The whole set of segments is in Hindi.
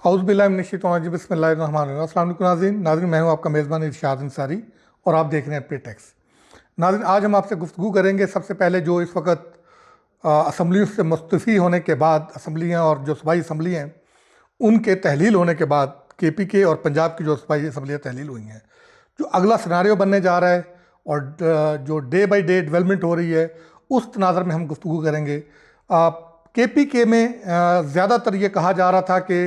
औज़ुबिल्लाहि बिस्मिल्लाहिर्रहमानिर्रहीम। अस्सलाम वालेकुम नाज़रीन, मैं हूँ आपका मेज़बान इरशाद अंसारी और आप देख रहे हैं पेटेक्स। नाज़रीन, आज हम आपसे गुफ्तगू करेंगे सबसे पहले जो इस वक्त असम्बलियों से मुस्तफ़ी होने के बाद असम्बलियाँ और जो सूबाई असम्बली हैं उनके तहलील होने के बाद KPK और पंजाब की जो सूबाई असम्बलियाँ तहलील हुई हैं, जो अगला सिनारियो बनने जा रहा है और जो डे बाई डे डेवलपमेंट हो रही है उस तनाज़र में हम गुफ्तगू करेंगे। KPK में ज़्यादातर ये कहा जा रहा था कि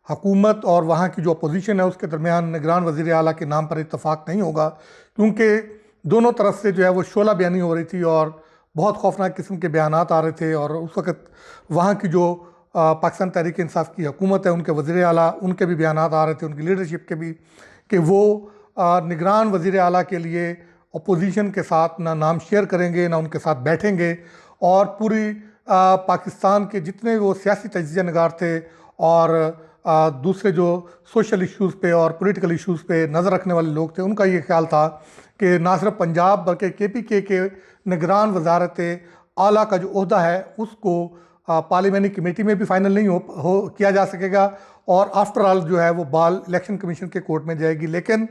हुकूमत और वहाँ की जो अपोजिशन है उसके दरमियान निगरान वज़ीर आला के नाम पर इत्तफाक नहीं होगा, क्योंकि दोनों तरफ से जो है वो शोला बयानी हो रही थी और बहुत खौफनाक किस्म के बयानात आ रहे थे। और उस वक़्त वहाँ की जो पाकिस्तान तहरीक इंसाफ की हुकूमत है उनके वज़ीर आला, उनके भी बयानात आ रहे थे, उनकी लीडरशिप के भी, कि वो निगरान वज़ीर आला के लिए अपोजिशन के साथ ना नाम शेयर करेंगे ना उनके साथ बैठेंगे और पूरी पाकिस्तान के जितने वो सियासी तजिया नगार थे और दूसरे जो सोशल इश्यूज़ पे और पॉलिटिकल इश्यूज़ पे नज़र रखने वाले लोग थे, उनका ये ख्याल था कि ना सिर्फ पंजाब बल्कि KPK के निगरान वजारत आला का जो ओहदा है उसको पार्लियामेंट्री कमेटी में भी फाइनल नहीं किया जा सकेगा और आफ्टर ऑल जो है वो बाल इलेक्शन कमीशन के कोर्ट में जाएगी। लेकिन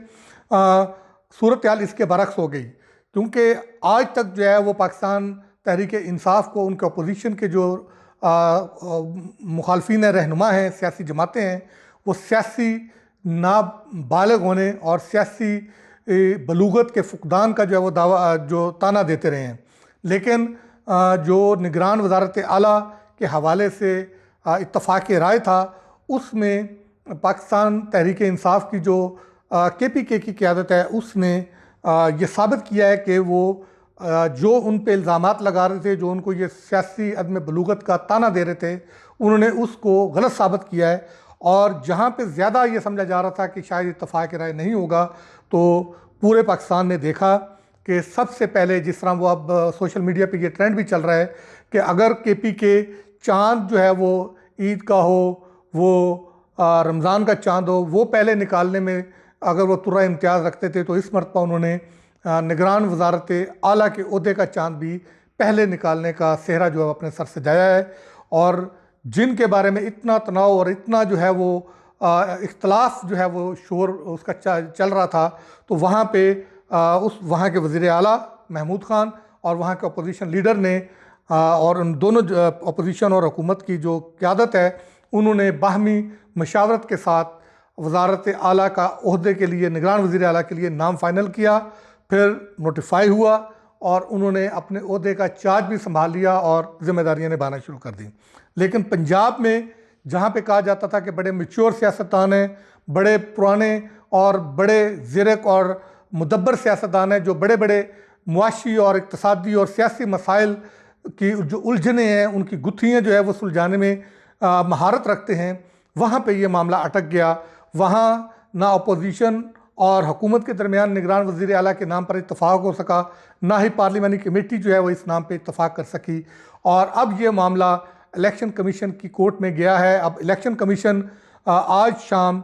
सूरत हाल इसके बरक्स हो गई, क्योंकि आज तक जो है वो पाकिस्तान तहरीक इंसाफ को उनके अपोजिशन के जो मुखालफिन रहनुमा हैं, सियासी जमातें हैं, वो सियासी नाबालिग होने और सियासी बलूगत के फुकदान का जो है वो दावा जो ताना देते रहे हैं। लेकिन जो निगरान वजारत आला के हवाले से इत्तफाक़ राय था उसमें पाकिस्तान तहरीक इंसाफ की जो KPK की क़यादत है उसने ये साबित किया है कि वो जो उन पे इल्ज़ामात लगा रहे थे, जो उनको ये सियासी अदम बलूगत का ताना दे रहे थे, उन्होंने उसको गलत साबित किया है। और जहाँ पे ज़्यादा ये समझा जा रहा था कि शायद इत्तफाक़ राय नहीं होगा, तो पूरे पाकिस्तान ने देखा कि सबसे पहले जिस तरह वो अब सोशल मीडिया पे ये ट्रेंड भी चल रहा है कि अगर KPK चाँद जो है वो ईद का हो, वो रमज़ान का चाँद हो, वो पहले निकालने में अगर वो तुर्रा इम्तियाज़ रखते थे, तो इस मरतबा उन्होंने निगरान वजारत आला के ओहदे का चाँद भी पहले निकालने का सेहरा जो है अपने सर सजाया है। और जिनके बारे में इतना तनाव और इतना जो है वो इख्तलाफ जो है वो शोर उसका चल रहा था, तो वहाँ पे उस वहाँ के वज़ीर आला महमूद ख़ान और वहाँ के अपोजिशन लीडर ने और उन दोनों अपोजिशन और हुकूमत की जो क़यादत है उन्होंने बाहमी मशावरत के साथ वजारत आला का ओहदे के लिए, निगरान वज़ीर आला के लिए नाम फ़ाइनल किया, फिर नोटिफाई हुआ और उन्होंने अपने ओहदे का चार्ज भी संभाल लिया और ज़िम्मेदारियाँ निभाना शुरू कर दी। लेकिन पंजाब में जहाँ पे कहा जाता था कि बड़े मैच्योर सियासतदान हैं, बड़े पुराने और बड़े ज़िरक और मुदब्बर सियासतदान हैं, जो बड़े बड़े मुआशी और इक़्तिसादी और सियासी मसाइल की जो उलझने हैं उनकी गुत्थियाँ जो है वो सुलझाने में महारत रखते हैं, वहाँ पे ये मामला अटक गया। वहाँ ना अपोजिशन और हुकूमत के दरमियान निगरान वज़ीर आला के नाम पर इत्तफाक़ हो सका, ना ही पार्लियामेंट्री कमेटी जो है वो इस नाम पे इत्तफाक़ कर सकी। और अब ये मामला इलेक्शन कमीशन की कोर्ट में गया है। अब इलेक्शन कमीशन आज शाम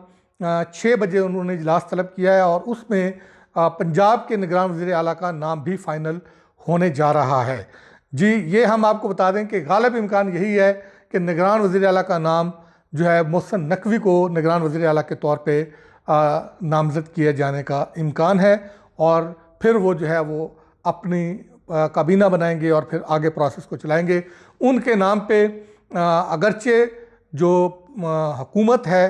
6 बजे उन्होंने इजलास तलब किया है और उसमें पंजाब के निगरान वज़ीर आला का नाम भी फ़ाइनल होने जा रहा है। जी, ये हम आपको बता दें कि गालिब इम्कान यही है कि निगरान वज़ीर आला का नाम जो है मोहसिन नकवी को निगरान वज़ीर आला के तौर पे नामज़द किए जाने का इम्कान है और फिर वो जो है वो अपनी काबीना बनाएंगे और फिर आगे प्रोसेस को चलाएंगे। उनके नाम पे अगरचे जो हुकूमत है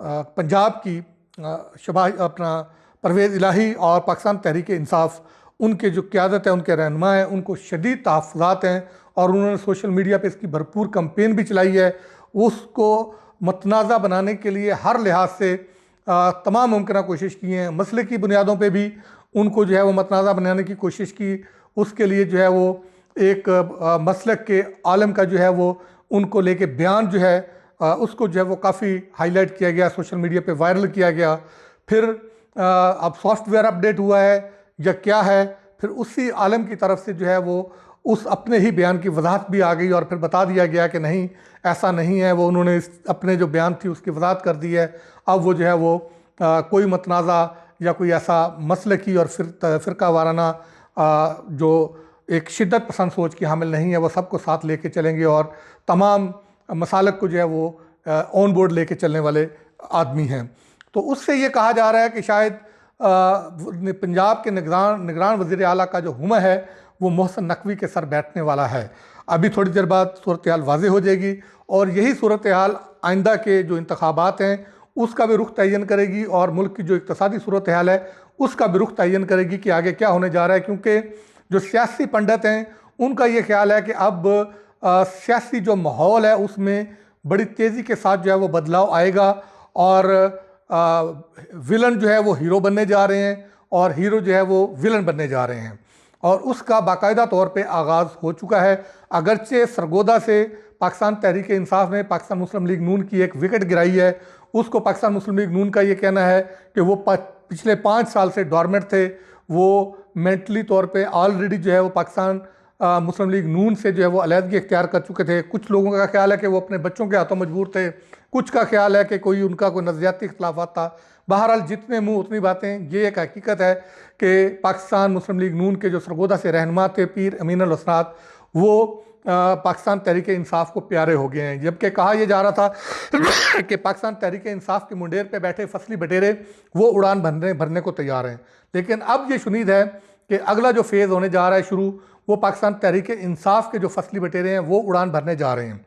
पंजाब की, अपना परवेज़ इलाही और पाकिस्तान तहरीक इंसाफ, उनके जो क़यादत है, उनके रहनुमा हैं, उनको शदीद तहफ़्फ़ुज़ात हैं और उन्होंने सोशल मीडिया पे इसकी भरपूर कैंपेन भी चलाई है। उसको मतनाज़ा बनाने के लिए हर लिहाज से तमाम मुमकिन कोशिश की हैं। मसले की बुनियादों पे भी उनको जो है वो मतनाज़ा बनाने की कोशिश की। उसके लिए जो है वो एक मसलक के आलम का जो है वो उनको लेके बयान जो है उसको जो है वो काफ़ी हाईलाइट किया गया, सोशल मीडिया पे वायरल किया गया। फिर अब सॉफ्टवेयर अपडेट हुआ है या क्या है, फिर उसी आलम की तरफ से जो है वो उस अपने ही बयान की वजाहत भी आ गई और फिर बता दिया गया कि नहीं, ऐसा नहीं है। वो उन्होंने अपने जो बयान थी उसकी वजाहत कर दी है। अब वो जो है वो कोई मतनाज़ा या कोई ऐसा मसलकी और फ़िरका वाराना जो एक शिद्दत पसंद सोच की हामिल नहीं है, वो सबको साथ लेके चलेंगे और तमाम मसालक को जो है वो ऑन बोर्ड लेके चलने वाले आदमी हैं। तो उससे ये कहा जा रहा है कि शायद पंजाब के निगरान वज़ीर आला का जो हुमा है वो मोहसिन नकवी के सर बैठने वाला है। अभी थोड़ी देर बाद सूरत हाल वाज़ेह हो जाएगी और यही सूरत हाल आइंदा के जो इंतखाबात हैं उसका भी रुख तयन करेगी और मुल्क की जो इक़्तिसादी सूरत हाल है उसका भी रुख तयन करेगी कि आगे क्या होने जा रहा है। क्योंकि जो सियासी पंडित हैं उनका ये ख्याल है कि अब सियासी जो माहौल है उसमें बड़ी तेज़ी के साथ जो है वो बदलाव आएगा और विलन जो है वो हीरो बनने जा रहे हैं और हीरो जो है वो विलन बनने जा रहे हैं और उसका बाकायदा तौर पे आगाज़ हो चुका है। अगरचे सरगोदा से पाकिस्तान तहरीक इंसाफ ने पाकिस्तान मुस्लिम लीग नून की एक विकेट गिराई है, उसको पाकिस्तान मुस्लिम लीग नून का ये कहना है कि वो पिछले 5 साल से डॉर्मेंट थे, वो मेंटली तौर पे ऑलरेडी जो है वो पाकिस्तान मुस्लिम लीग नून से जो है वो अलहदगी इख्तियार कर चुके थे। कुछ लोगों का ख्याल है कि वो अपने बच्चों के हाथों मजबूर थे, कुछ का ख्याल है कि कोई उनका कोई नज़रियाती इख्तलाफात था। बहरहाल जितने मुँह उतनी बातें, ये एक हकीकत है कि पाकिस्तान मुस्लिम लीग नून के जो सरगोदा से रहनुमा थे पीर अमीन अल हसनात, वो पाकिस्तान तहरीक इंसाफ को प्यारे हो गए हैं। जबकि कहा यह जा रहा था कि पाकिस्तान तहरीक इंसाफ की मुंडेर पे बैठे फसली बटेरे वो उड़ान भरने को तैयार हैं। लेकिन अब ये शुनीद है कि अगला जो फेज़ होने जा रहा है शुरू, वो पाकिस्तान तहरीक इंसाफ के जो फसली बटेरे हैं वो उड़ान भरने जा रहे हैं।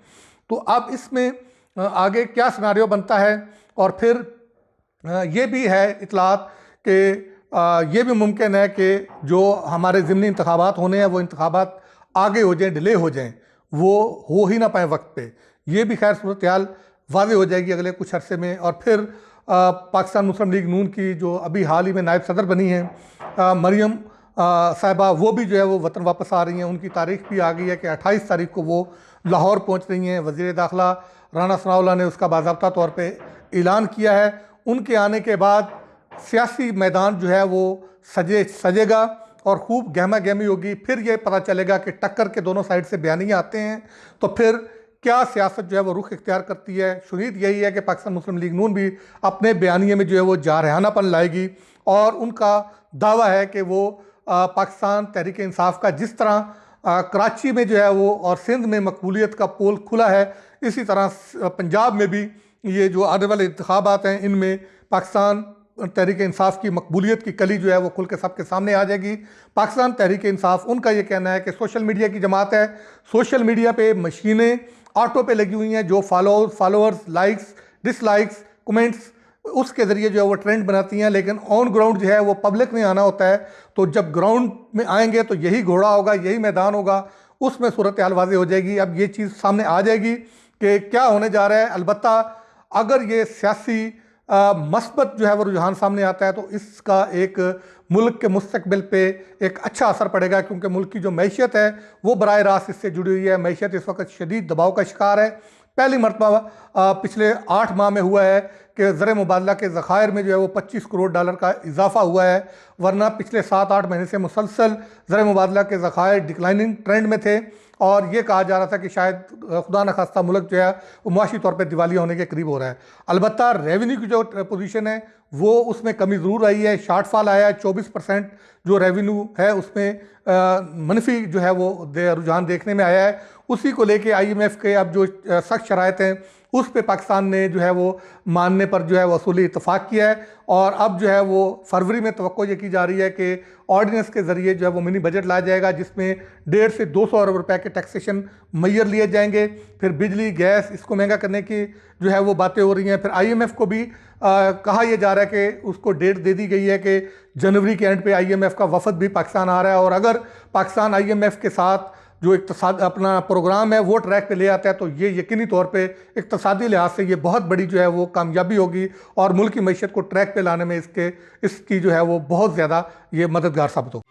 तो अब इसमें आगे क्या सिनारियो बनता है और फिर ये भी है इतलात कि ये भी मुमकिन है कि जो हमारे ज़िमनी इंतखाबात होने हैं वो इंतखाबात आगे हो जाएं, डिले हो जाएं, वो हो ही ना पाए वक्त पे। ये भी खैर सूरत हाल वाज़ेह हो जाएगी अगले कुछ अरसे में। और फिर पाकिस्तान मुस्लिम लीग नून की जो अभी हाल ही में नायब सदर बनी हैं मरियम साहिबा, वो भी जो है वो वतन वापस आ रही हैं। उनकी तारीख भी आ गई है कि 28 तारीख को वो लाहौर पहुँच रही हैं। वज़ीर दाखिला राना सनाउल्लाह ने उसका बाज़ाब्ता तौर पर ऐलान किया है। उनके आने के बाद सियासी मैदान जो है वो सजेगा और खूब गहमा गहमी होगी। फिर ये पता चलेगा कि टक्कर के दोनों साइड से बयानिए आते हैं तो फिर क्या सियासत जो है वो रुख इख्तियार करती है। शुनीद यही है कि पाकिस्तान मुस्लिम लीग नून भी अपने बयानिए में जो है वो जारहानापन लाएगी और उनका दावा है कि वो पाकिस्तान तहरीक इंसाफ का जिस तरह कराची में जो है वो और सिंध में मकबूलियत का पोल खुला है, इसी तरह पंजाब में भी ये जो आने वाले इंतखाबात हैं इनमें पाकिस्तान तहरीक इंसाफ की मकबूलियत की कली जो है वो खुल के सबके सामने आ जाएगी। पाकिस्तान तहरीक इंसाफ, उनका ये कहना है कि सोशल मीडिया की जमात है, सोशल मीडिया पे मशीनें ऑटो पे लगी हुई हैं, जो फॉलोअर्स, लाइक्स, डिसलाइक्स, कमेंट्स उसके ज़रिए जो है वो ट्रेंड बनाती हैं। लेकिन ऑन ग्राउंड जो है वो पब्लिक में आना होता है। तो जब ग्राउंड में आएंगे तो यही घोड़ा होगा, यही मैदान होगा, उसमें सूरत हाल वाज़ेह हो जाएगी। अब ये चीज़ सामने आ जाएगी कि क्या होने जा रहा है। अलबत्ता अगर ये सियासी मस्बत जो है वो रुझान सामने आता है तो इसका एक मुल्क के मुस्तकबिल पे एक अच्छा असर पड़ेगा, क्योंकि मुल्क की जो मैशियत है वो बराह रास्त इससे जुड़ी हुई है। मैशियत इस वक्त शदीद दबाव का शिकार है। पहली मरतबा पिछले 8 माह में हुआ है कि ज़र मुबादला के ज़खायर में जो है वो 25 करोड़ डॉलर का इजाफा हुआ है, वरना पिछले 7-8 महीने से मुसलसल ज़र मुबादला के ज़खायर डिक्लाइनिंग ट्रेंड में थे और ये कहा जा रहा था कि शायद खुदा न खास्ता मुल्क जो है वो मुआशी तौर पे दिवालिया होने के करीब हो रहा है। अलबत्ता रेवेन्यू की जो पोजीशन है वो उसमें कमी ज़रूर आई है, शॉर्टफॉल आया है। 24% जो रेवेन्यू है उसमें मनफी जो है वो रुझान देखने में आया है। उसी को लेके IMF के अब जो सख्त शराइत हैं उस पे पाकिस्तान ने जो है वो मानने पर जो है वसूली इतफाक़ किया है और अब जो है वो फरवरी में तवक्को ये की जा रही है कि ऑर्डिनेंस के ज़रिए जो है वो मिनी बजट लाया जाएगा, जिसमें 150 से 200 अरब रुपए के टैक्सेशन मैयर लिए जाएंगे। फिर बिजली गैस इसको महंगा करने की जो है वो बातें हो रही हैं। फिर IMF को भी कहा यह जा रहा है कि उसको डेट दे दी गई है कि जनवरी के एंड पे IMF का वफद भी पाकिस्तान आ रहा है और अगर पाकिस्तान IMF के साथ जो इक़्तिसाद अपना प्रोग्राम है वो ट्रैक पे ले आता है तो ये यकीनी तौर पे इक़्तिसादी लिहाज से ये बहुत बड़ी जो है वो कामयाबी होगी और मुल्क की मैशियत को ट्रैक पे लाने में इसकी जो है वो बहुत ज़्यादा ये मददगार साबित होगी।